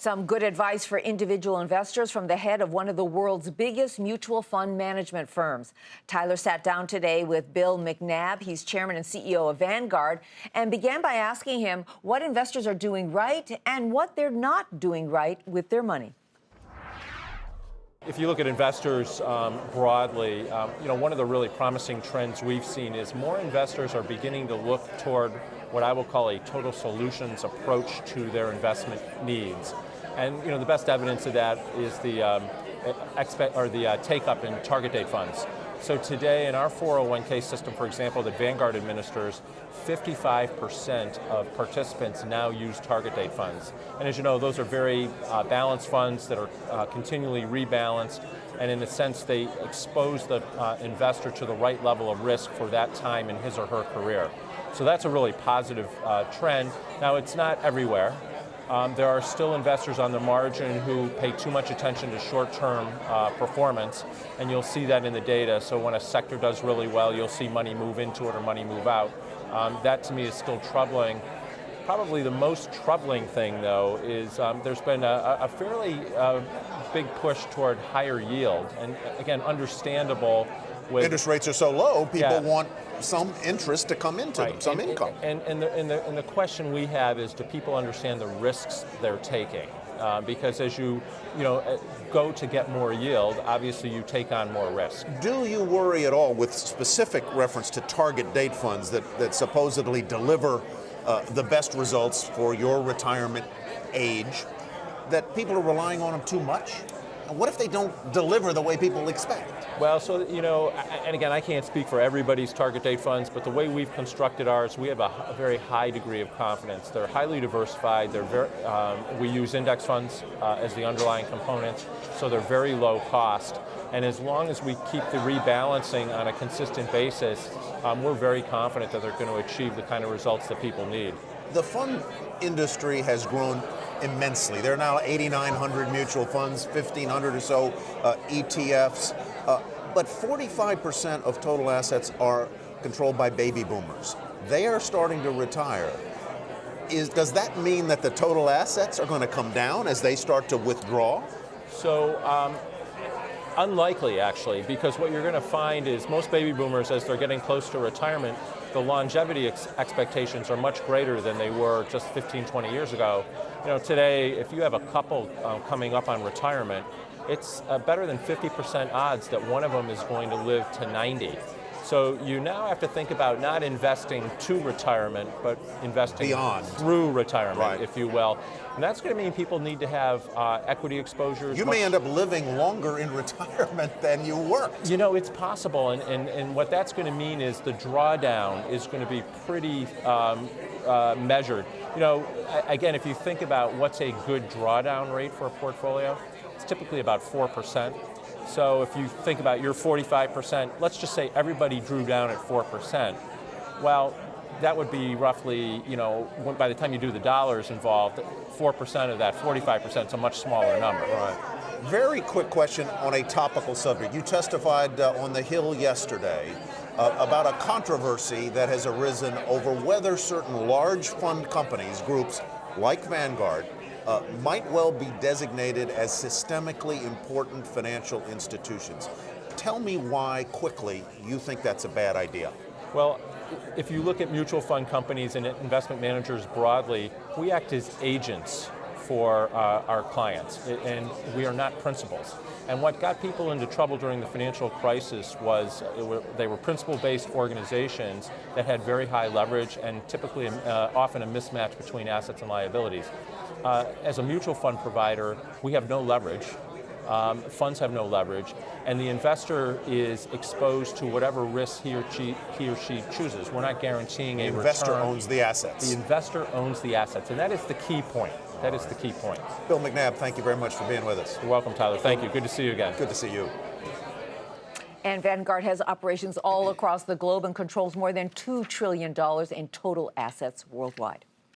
Some good advice for individual investors from the head of one of the world's biggest mutual fund management firms. Tyler sat down today with Bill McNabb. He's chairman and CEO of Vanguard, and began by asking him what investors are doing right and what they're not doing right with their money. If you look at investors broadly, one of the really promising trends we've seen is more investors are beginning to look toward what I will call a total solutions approach to their investment needs. And the best evidence of that is the take-up in target date funds. So today in our 401k system, for example, that Vanguard administers, 55% of participants now use target date funds. And as you know, those are very balanced funds that are continually rebalanced, and in a sense they expose the investor to the right level of risk for that time in his or her career. So that's a really positive trend. Now, it's not everywhere. There are still investors on the margin who pay too much attention to short-term performance, and you'll see that in the data. So when a sector does really well, you'll see money move into it or money move out. That to me is still troubling. Probably the most troubling thing, though, is there's been a fairly big push toward higher yield, and again, understandable. Interest rates are so low, people want some interest to come into them, some income. And the question we have is, do people understand the risks they're taking? Because as you go to get more yield, obviously you take on more risk. Do you worry at all, with specific reference to target date funds that supposedly deliver the best results for your retirement age, that people are relying on them too much? And what if they don't deliver the way people expect? Well, so, and again, I can't speak for everybody's target date funds, but the way we've constructed ours, we have a very high degree of confidence. They're highly diversified. We use index funds as the underlying components, so they're very low cost. And as long as we keep the rebalancing on a consistent basis, we're very confident that they're going to achieve the kind of results that people need. The fund industry has grown immensely. There are now 8,900 mutual funds, 1,500 or so ETFs, but 45% of total assets are controlled by baby boomers. They are starting to retire. Does that mean that the total assets are going to come down as they start to withdraw? So, unlikely, actually, because what you're going to find is most baby boomers, as they're getting close to retirement, the longevity expectations are much greater than they were just 15, 20 years ago. Today, if you have a couple coming up on retirement, it's better than 50% odds that one of them is going to live to 90. So you now have to think about not investing to retirement, but investing beyond, through retirement, right, if you will. And that's going to mean people need to have equity exposures. You may end up living longer in retirement than you worked. It's possible, and what that's going to mean is the drawdown is going to be pretty measured. Again, if you think about what's a good drawdown rate for a portfolio, it's typically about 4%. So if you think about your 45%, let's just say everybody drew down at 4%. Well, that would be roughly, by the time you do the dollars involved, 4% of that 45% is a much smaller number. Right. Very quick question on a topical subject. You testified on the Hill yesterday about a controversy that has arisen over whether certain large fund companies, groups like Vanguard, might well be designated as systemically important financial institutions. Tell me why, quickly, you think that's a bad idea. Well, if you look at mutual fund companies and investment managers broadly, we act as agents for our clients, and we are not principals. And what got people into trouble during the financial crisis was they were principal-based organizations that had very high leverage and typically often a mismatch between assets and liabilities. As a mutual fund provider, we have no leverage. Funds have no leverage, and the investor is exposed to whatever risk he or she chooses. We're not guaranteeing a return. The investor owns the assets. The investor owns the assets, and that is the key point. That is the key point. Bill McNabb, thank you very much for being with us. You're welcome, Tyler. Thank you. Good to see you again. Good to see you. And Vanguard has operations all across the globe and controls more than $2 trillion in total assets worldwide.